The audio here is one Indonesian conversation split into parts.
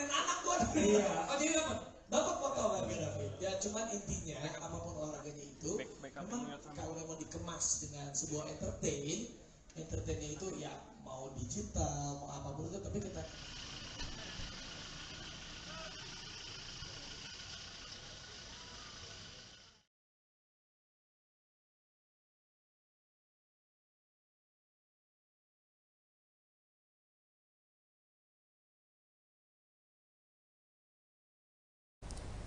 mainin anak gua. Iya. Oh jadi dapat potongan David. Ya cuman intinya apapun olahraganya itu, memang kalau memang dikemas dengan sebuah entertainnya itu ya mau digital, mau apapun itu, tapi kita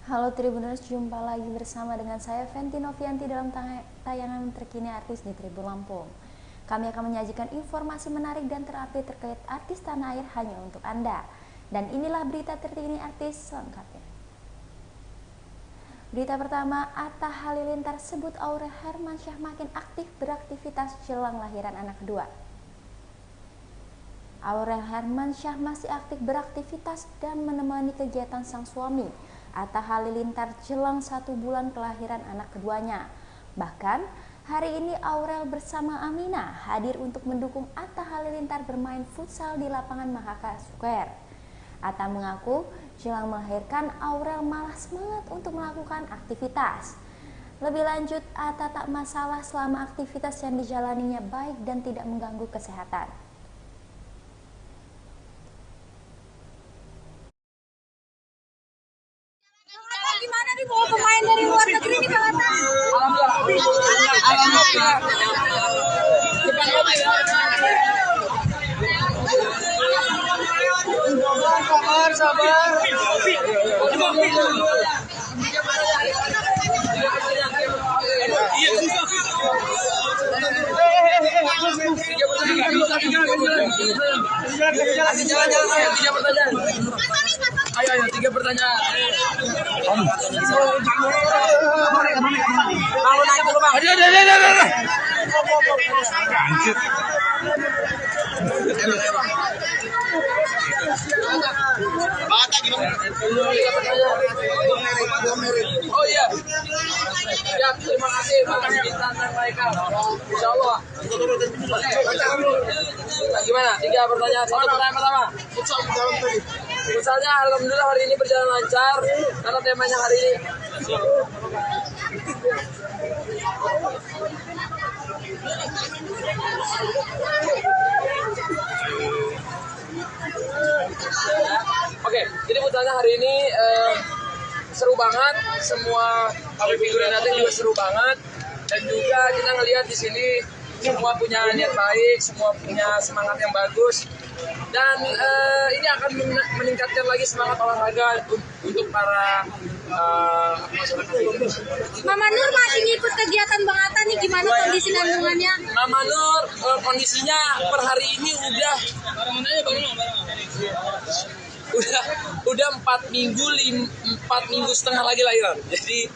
Halo Tribuners, jumpa lagi bersama dengan saya Fenty Novianti dalam tayangan terkini artis di Tribun Lampung. Kami akan menyajikan informasi menarik dan terupdate terkait artis tanah air hanya untuk Anda. Dan inilah berita terkini artis selengkapnya. Berita pertama, Atta Halilintar sebut Aurel Hermansyah makin aktif beraktivitas jelang lahiran anak kedua. Aurel Hermansyah masih aktif beraktivitas dan menemani kegiatan sang suami Atta Halilintar jelang 1 bulan kelahiran anak keduanya. Bahkan hari ini Aurel bersama Amina hadir untuk mendukung Atta Halilintar bermain futsal di lapangan Mahaka Square. Atta mengaku jelang melahirkan Aurel malah semangat untuk melakukan aktivitas. Lebih lanjut, Atta tak masalah selama aktivitas yang dijalaninya baik dan tidak mengganggu kesehatan. Gimana nih bawa pemain dari luar negeri nih Bang Atta? Sabar. Ayo, 3 pertanyaan. Mau naik dulu Bang. Oh iya. Ya, terima kasih Bang Bintang dan Michael. Insyaallah. Gimana? 3 pertanyaan. 1 pertanyaan pertama. Futsalnya alhamdulillah hari ini berjalan lancar karena temanya hari ini. Oke, jadi futsalnya hari ini seru banget, semua public figure yang datang juga seru banget, dan juga kita ngelihat di sini semua punya niat baik, semua punya semangat yang bagus, dan ini akan meningkatkan lagi semangat olahraga untuk para masyarakat. Mama Nur masih ngikut kegiatan Bang Atta nih, gimana kondisi kandungannya? Mama Nur kondisinya per hari ini udah 4 minggu setengah lagi lahiran. Jadi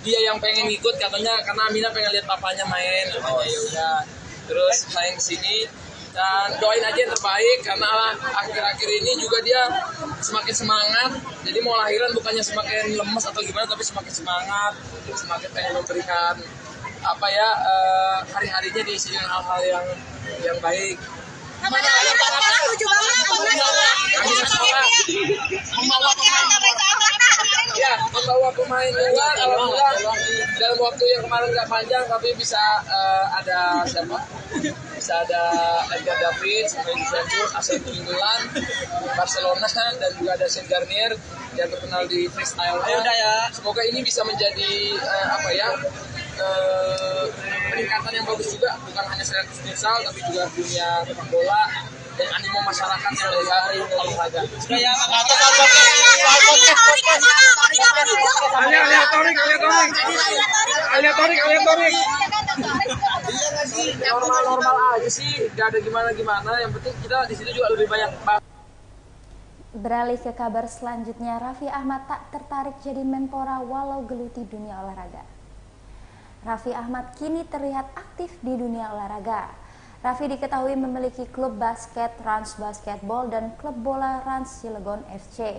dia yang pengen ikut katanya karena Amina pengen lihat papanya main. Oh ya udah. Terus main ke sini dan doain aja yang terbaik karena akhir-akhir ini juga dia semakin semangat. Jadi mau lahiran bukannya semakin lemes atau gimana, tapi semakin semangat, semakin pengen memberikan hari-harinya diisi dengan hal-hal yang baik. Lucu banget membawa pemain luar, alhamdulillah dalam waktu yang kemarin nggak panjang, tapi bisa ada siapa? Bisa ada Edgar David, pemain Juventus, AC Milan, Barcelona, dan juga ada Sean Garnier yang terkenal di freestyle. Semoga ini bisa menjadi peningkatan yang bagus juga, bukan hanya selain futsal tapi juga dunia sepak bola dan animo masyarakat yang dari olahraga. Normal aja sih, gak ada gimana-gimana. Yang penting kita di situ juga lebih banyak. Beralih ke kabar selanjutnya, Raffi Ahmad tak tertarik jadi menpora walau geluti dunia olahraga. Raffi Ahmad kini terlihat aktif di dunia olahraga. Raffi diketahui memiliki klub basket Rans Basketball dan klub bola Rans Cilegon FC.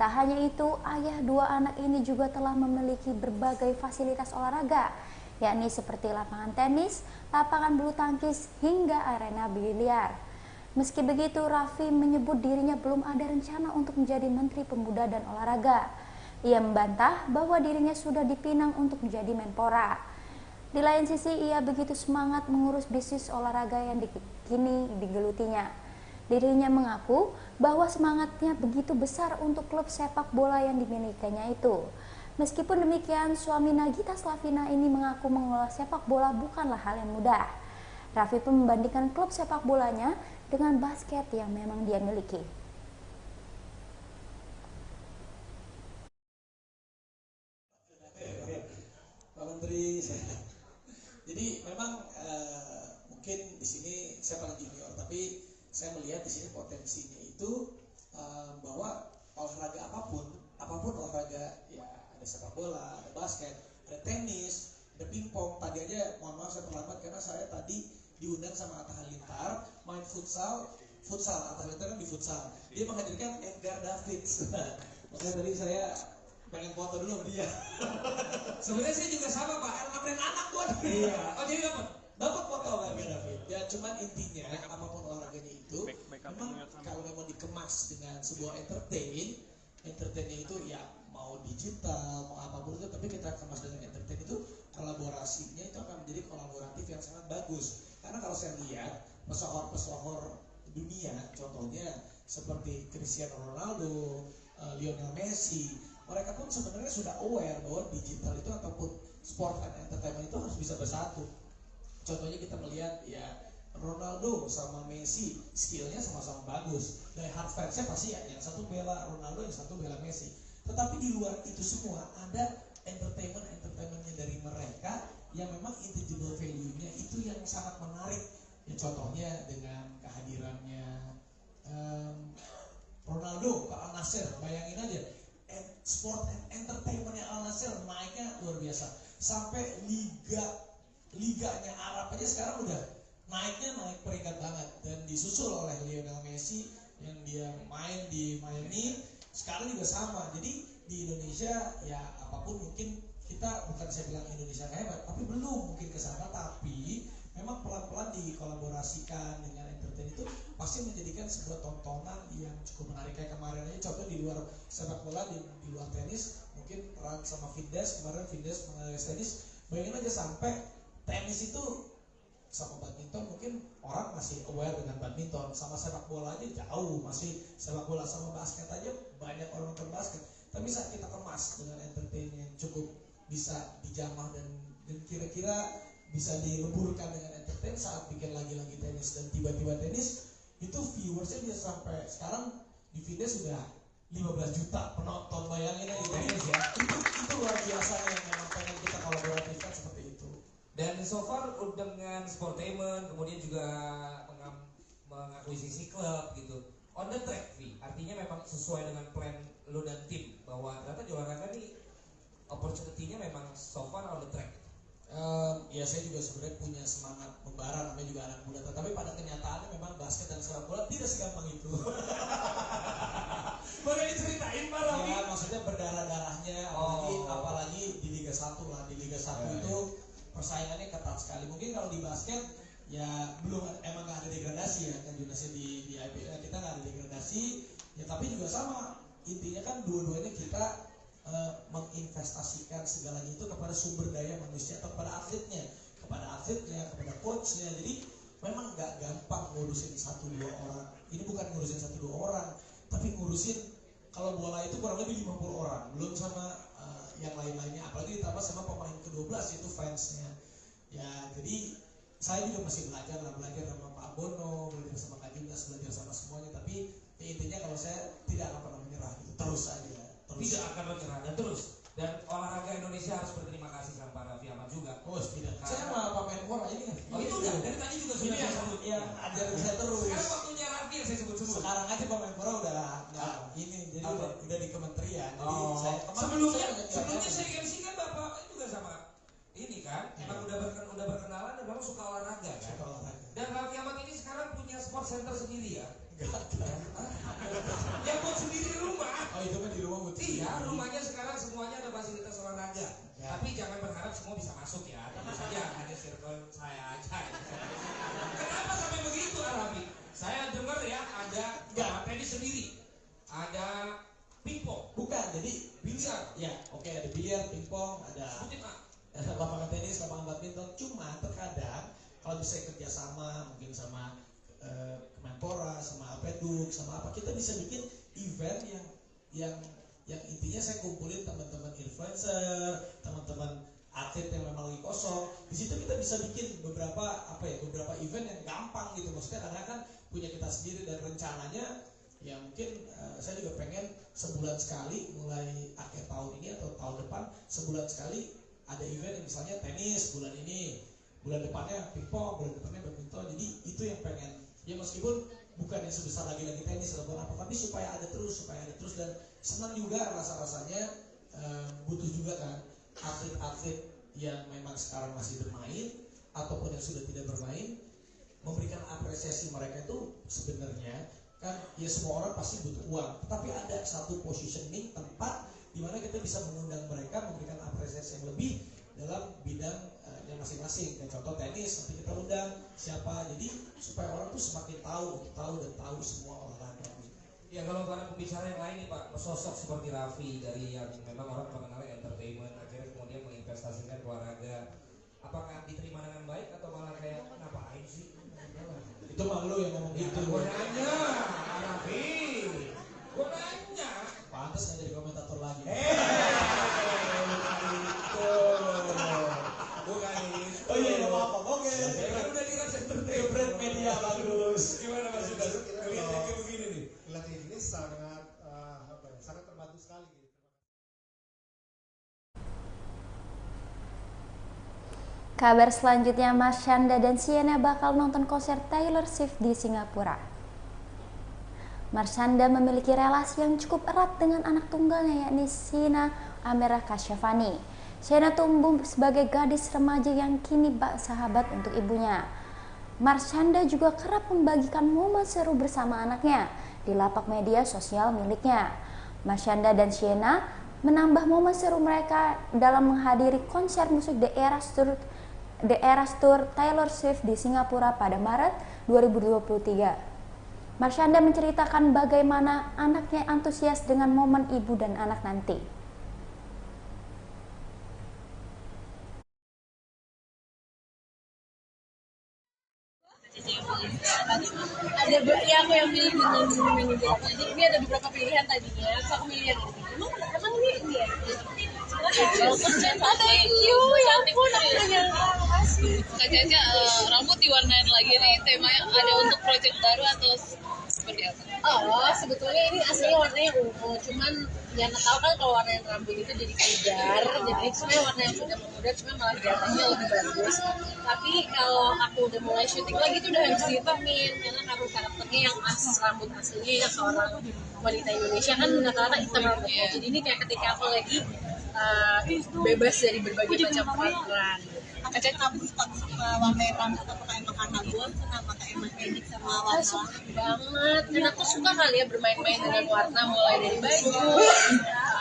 Tak hanya itu, ayah 2 anak ini juga telah memiliki berbagai fasilitas olahraga, yakni seperti lapangan tenis, lapangan bulu tangkis, hingga arena biliar. Meski begitu, Raffi menyebut dirinya belum ada rencana untuk menjadi Menteri Pemuda dan Olahraga. Ia membantah bahwa dirinya sudah dipinang untuk menjadi Menpora. Di lain sisi, ia begitu semangat mengurus bisnis olahraga yang kini digelutinya. Dirinya mengaku bahwa semangatnya begitu besar untuk klub sepak bola yang dimilikinya itu. Meskipun demikian, suami Nagita Slavina ini mengaku mengelola sepak bola bukanlah hal yang mudah. Raffi pun membandingkan klub sepak bolanya dengan basket yang memang dia miliki. Pak Menteri, jadi memang mungkin di sini saya paling junior, tapi saya melihat di sini potensinya itu bahwa olahraga apapun olahraga, ya ada sepak bola, ada basket, ada tenis, ada pingpong. Tadi aja, mohon maaf saya terlambat karena saya tadi diundang sama Atta Halilintar main futsal. Atta Halilintar kan di futsal. Dia menghadirkan Edgar Davids. Makanya tadi saya pengen foto dulu sama dia. Sebenarnya saya juga sama Pak, brand anak buat. Iya. Oh jadi Dapat foto sama Edgar David. Ya cuman intinya apapun olahraganya itu, memang kalau memang dikemas dengan sebuah entertainnya itu ya mau digital, mau apapun itu, tapi kita kemas dengan entertain itu, kolaborasinya itu akan menjadi kolaboratif yang sangat bagus. Karena kalau saya lihat pesohor dunia, contohnya seperti Cristiano Ronaldo, Lionel Messi, mereka pun sebenarnya sudah aware bahwa digital itu ataupun sport and entertainment itu harus bisa bersatu. Contohnya kita melihat ya Ronaldo sama Messi skillnya sama-sama bagus. Dari hard fansnya pasti ya, yang satu bela Ronaldo, yang satu bela Messi. Tetapi di luar itu semua ada entertainmentnya dari mereka yang memang intangible value-nya itu yang sangat menarik. Ya contohnya dengan kehadirannya Ronaldo ke Al Nassr, bayangin aja. Sport and entertainmentnya Al Nassr naiknya luar biasa. Sampai liganya Arab aja sekarang udah naik peringkat banget, dan disusul oleh Lionel Messi yang dia main di Miami sekarang juga sama. Jadi di Indonesia ya apapun mungkin kita, bukan saya bilang Indonesia hebat, tapi belum mungkin ke sana, tapi memang pelan-pelan dikolaborasikan dengan entertain itu pasti menjadikan sebuah tontonan yang cukup menarik. Kayak kemarin aja contoh di luar sepak bola, di luar tenis, mungkin Ran sama Vindes kemarin, Vindes mengenai tenis, bayangin aja sampai tenis itu sama badminton, mungkin orang masih aware dengan badminton, sama sepak bola aja jauh, masih sepak bola sama basket aja banyak orang nonton basket. Tapi saat kita kemas dengan entertain yang cukup bisa dijamah dan kira-kira bisa dileburkan dengan entertain, saat bikin lagi-lagi tenis dan tiba-tiba tenis itu viewersnya bisa sampai sekarang di video sudah 15 juta penonton, bayangin aja tenis ya. Itu luar biasa yang memang pengen kita kolaborasikan seperti itu. Dan so far dengan sportainment, kemudian juga mengakuisisi klub gitu, on the track, Vi. Artinya memang sesuai dengan plan lo dan tim, bahwa ternyata di olahraga nih opportunity-nya memang so far on the track. Ya saya juga sebenarnya punya semangat membara, namanya juga anak muda, tetapi pada kenyataannya memang basket dan sepak bola tidak segampang itu. Boleh diceritain Pak Raffi? Ya maksudnya berdarah-darahnya, apalagi di Liga 1 lah. Di Liga 1 itu persaingannya ketat sekali. Mungkin kalau di basket ya belum, emang nggak ada degradasi ya kan, jurnasnya di IPL kita nggak ada degradasi ya, tapi juga sama, intinya kan dua-duanya kita menginvestasikan segalanya itu kepada sumber daya manusia atau kepada atletnya, kepada coachnya. Jadi memang nggak gampang ngurusin 1-2 orang. Ini bukan ngurusin 1-2 orang, tapi ngurusin, kalau bola itu kurang lebih 50 orang, belum sama yang lain-lainnya, apalagi ditambah sama pemain ke-12 itu fansnya. Ya jadi saya juga masih belajar sama Pak Bono, belajar sama Kak Junas, belajar sama semuanya. Tapi ya, intinya kalau saya tidak akan pernah menyerah gitu, terus aja. Tidak akan menyerah dan terus. Dan olahraga Indonesia harus berterima kasih sama Pak Raffi Ahmad juga. Oh tidak. Saya sama Pak Menpora ini kan. Oh itu udah dari tadi juga sudah saya sebut. Yang ajarin saya terus. Sekarang waktunya Raffi yang saya sebut-sebut. Sekarang aja Pak Menpora udah ini, jadi udah di kementerian. Jadi saya sebelumnya saya MC kan Bapak juga sama ini kan, emang udah berkenalan dan memang suka olahraga kan. Dan Raffi Ahmad ini sekarang punya sport center sendiri ya. Yang buat sendiri rumah. Oh itu kan di rumah buat. Iya, rumahnya sekarang semuanya ada fasilitas olahraga. Ya. Tapi jangan berharap semua bisa masuk ya. Tentu saja hanya circle saya aja. Kenapa sampai begitu, Arabi? Saya dengar jadi biliar, ya oke, ada biliar, pingpong, ada lapangan tenis, lapangan badminton. Cuma terkadang kalau bisa kerjasama mungkin sama Kemenpora, sama Apeduk, sama apa, kita bisa bikin event yang intinya saya kumpulin teman-teman influencer, teman-teman atlet yang memang lagi kosong. Di situ kita bisa bikin beberapa event yang gampang gitu, maksudnya karena kan punya kita sendiri, dan rencananya ya mungkin saya juga pengen sebulan sekali mulai akhir tahun ini atau tahun depan, sebulan sekali ada event yang misalnya tenis bulan ini, bulan depannya pingpong, bulan depannya badminton. Jadi itu yang pengen, ya meskipun bukan yang sebesar lagi tenis atau apa, tapi supaya ada terus, dan senang juga rasanya butuh juga kan atlet-atlet yang memang sekarang masih bermain ataupun yang sudah tidak bermain, memberikan apresiasi mereka itu sebenarnya kan ya semua orang pasti butuh uang, tapi ada satu positioning tempat di mana kita bisa mengundang mereka, memberikan apresiasi yang lebih dalam bidang yang masing-masing. Kayak contoh tenis, nanti kita undang siapa, jadi supaya orang tuh semakin tahu semua olahraga. Ya kalau para pembicara yang lain nih Pak, sosok seperti Raffi dari yang memang orang mengenal entertainment, akhirnya kemudian menginvestasikan olahraga, apakah diterima dengan baik atau malah kayak ngapain sih? Itu mah lu yang ngomong gitu. Gue nanya, Raffi, gue nanya. Pantas nggak jadi komentator lagi. Bukan itu. Oh iya, nggak apa-apa. Oke. Saya kan udah di Rans Entertainment. Brand media bagus. Gimana Mas Yudas? Ngeliatnya kayak begini nih. Pelatih ini sangat terbantu sekali. Kabar selanjutnya, Marshanda dan Sienna bakal nonton konser Taylor Swift di Singapura. Marshanda memiliki relasi yang cukup erat dengan anak tunggalnya, yakni Sienna Amerah Kasyafani. Sienna tumbuh sebagai gadis remaja yang kini bak sahabat untuk ibunya. Marshanda juga kerap membagikan momen seru bersama anaknya di lapak media sosial miliknya. Marshanda dan Sienna menambah momen seru mereka dalam menghadiri konser musik The Eras Tour Taylor Swift di Singapura pada Maret 2023. Marshanda menceritakan bagaimana anaknya antusias dengan momen ibu dan anak nanti. Ya aku yang pilih dengan manajer. Jadi ini ada beberapa pilihan tadinya. Terus aku milih yang ini. Emang ini ya? Ada ya ampun, yang kasih. Kak Caca, rambut diwarnain lagi nih, temanya ada untuk project baru atau seperti apa? Oh, sebetulnya ini aslinya warnanya ungu, cuman yang tahu kan kalau warna rambut itu jadi pudar, jadi sebenarnya warna yang sudah memudar, cuma malah kelihatannya lebih bagus. Tapi kalau aku udah mulai syuting lagi itu udah harus dihitamin, karena karakternya yang rambut aslinya yang seorang wanita Indonesia kan rata-rata hitam rambutnya. Jadi ini kayak ketika aku lagi bebas dari berbagai macam warna. Caca, kamu suka warna rambut atau pakai karena gue kenapa pakai emang edik sama warna? Suka banget, dan aku suka kali ya bermain-main dengan warna, mulai dari baju,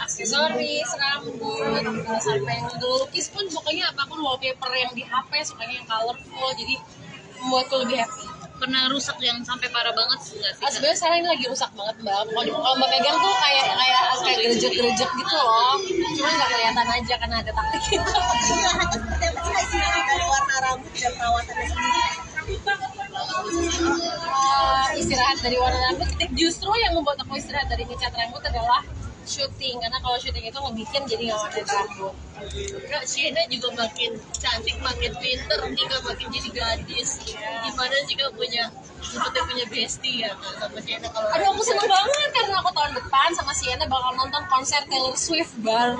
aksesoris, rambut, sampai ngelukis pun pokoknya apapun wallpaper yang di HP sukanya yang colorful, jadi membuatku lebih happy. Pernah rusak yang sampai parah banget nggak sih? Sebenarnya sekarang ini lagi rusak banget mbak. Kalau mbak pegang tuh kayak gerejek-gerejek gitu loh. Cuma nggak kelihatan aja karena ada taktik gitu. Istirahatnya seperti apa sih istirahat dari warna rambut dan perawatannya sendiri? Istirahat dari warna rambut, justru yang membuat aku istirahat dari ngecat rambut adalah syuting, karena kalau syuting itu ngebikin jadi nggak warna rambut. Kak Sienna juga makin cantik, makin pinter, juga makin jadi gadis. Gimana jika seperti punya bestie ya sama Sienna kalau? Aduh, aku seneng banget karena aku tahun depan sama Sienna bakal nonton konser Taylor Swift bareng.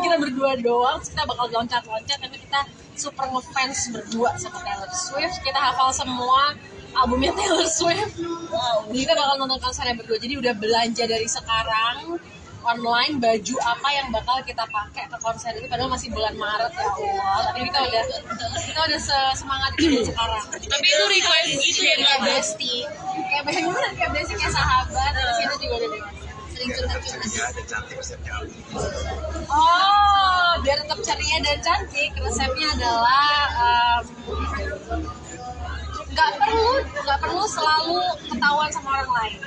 Kita berdua doang, kita bakal loncat-loncat karena kita super ngefans berdua sama Taylor Swift. Kita hafal semua albumnya Taylor Swift. Wow. Jadi kita bakal nonton konsernya berdua. Jadi udah belanja dari sekarang online baju apa yang bakal kita pakai ke konser itu, padahal masih bulan Maret ya Allah. Tapi kita udah semangat itu sekarang. Tapi itu request gitu ya, kayak bestie. Kayak bagaimana kayak bestie, kayak sahabat. Terus kita juga udah dewasa. sering curhat-curhat. Oh, biar tetap ceria dan cantik, resepnya adalah nggak perlu selalu ketahuan sama orang lain.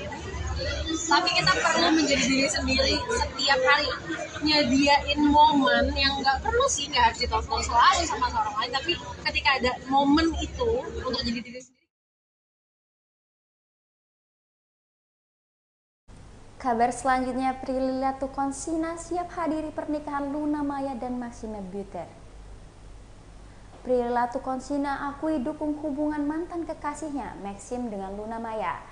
tapi kita perlu menjadi diri sendiri setiap hari, nyediain momen yang nggak perlu sih, nggak harus ditonton selalu sama orang lain, tapi ketika ada momen itu untuk jadi diri sendiri. Kabar selanjutnya, Prilly Latukonsina siap hadiri pernikahan Luna Maya dan Maxime Buter. Prilly Latukonsina akui dukung hubungan mantan kekasihnya Maxime dengan Luna Maya.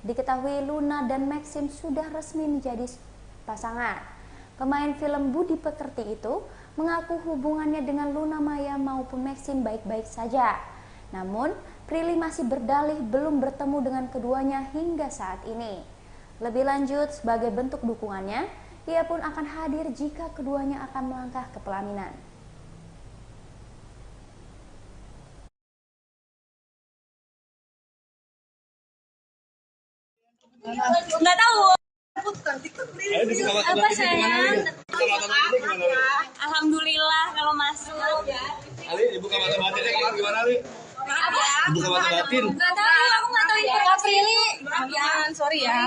Diketahui Luna dan Maxime sudah resmi menjadi pasangan. Pemain film Budi Pekerti itu mengaku hubungannya dengan Luna Maya maupun Maxime baik-baik saja. Namun, Prilly masih berdalih belum bertemu dengan keduanya hingga saat ini. Lebih lanjut, sebagai bentuk dukungannya, ia pun akan hadir jika keduanya akan melangkah ke pelaminan. Nggak tahu. Apa sayang? Alhamdulillah kalau masuk. Ali, dibuka mata batinnya kelar gimana Ali? Dibuka mata batin. Nggak tahu, aku nggak tahu informasi Prilly. Sorry ya.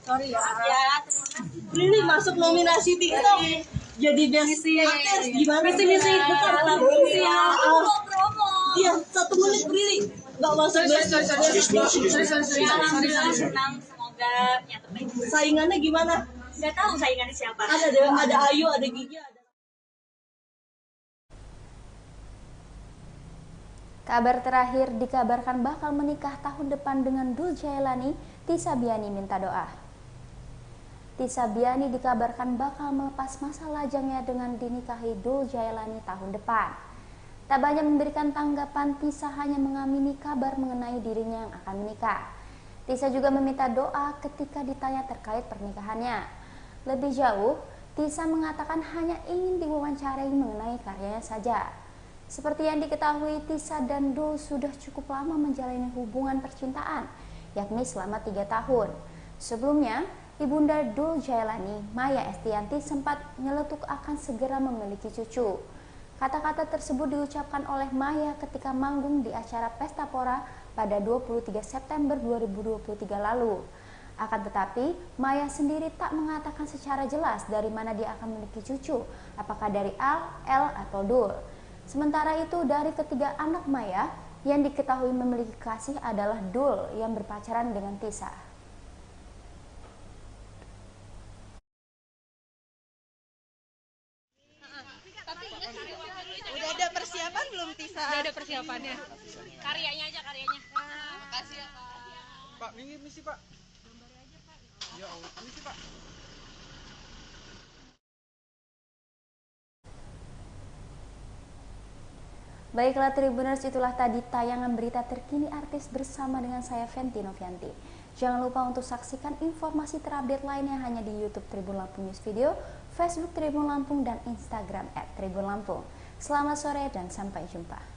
Sorry ya. Prilly masuk nominasi TikTok jadi best artist gimana? Misi betul. Promo. Iya, 1 menit Prilly. Nggak masuk best Alhamdulillah senang, semoga nyata baik. Saingannya gimana? Nggak tahu saingannya siapa. Ada Ayu, ada Gigi, ada. Kabar terakhir dikabarkan bakal menikah tahun depan dengan Dul Jailani. Tisa Biani minta doa. Tisa Biani dikabarkan bakal melepas masa lajangnya dengan dinikahi Dul Jailani tahun depan. Tak banyak memberikan tanggapan, Tisa hanya mengamini kabar mengenai dirinya yang akan menikah. Tisa juga meminta doa ketika ditanya terkait pernikahannya. Lebih jauh, Tisa mengatakan hanya ingin diwawancarai mengenai karyanya saja. Seperti yang diketahui, Tisa dan Dul sudah cukup lama menjalani hubungan percintaan, yakni selama 3 tahun. Sebelumnya, ibunda Dul Jailani, Maya Estianti, sempat nyeletuk akan segera memiliki cucu. Kata-kata tersebut diucapkan oleh Maya ketika manggung di acara Pesta Pora pada 23 September 2023 lalu. Akan tetapi, Maya sendiri tak mengatakan secara jelas dari mana dia akan memiliki cucu, apakah dari Al, El, atau Dul. Sementara itu, dari ketiga anak Maya, yang diketahui memiliki kasih adalah Dul yang berpacaran dengan Tisa. Udah ada persiapan belum, Tisa? Udah ada persiapannya. Karyanya aja, karyanya. Makasih ya, Pak. Pak, misi Pak. Ya Allah, misi Pak. Baiklah Tribuners, itulah tadi tayangan berita terkini artis bersama dengan saya Fenty Novianti. Jangan lupa untuk saksikan informasi terupdate lainnya hanya di YouTube Tribun Lampung News Video, Facebook Tribun Lampung, dan Instagram @tribunlampung. Selamat sore dan sampai jumpa.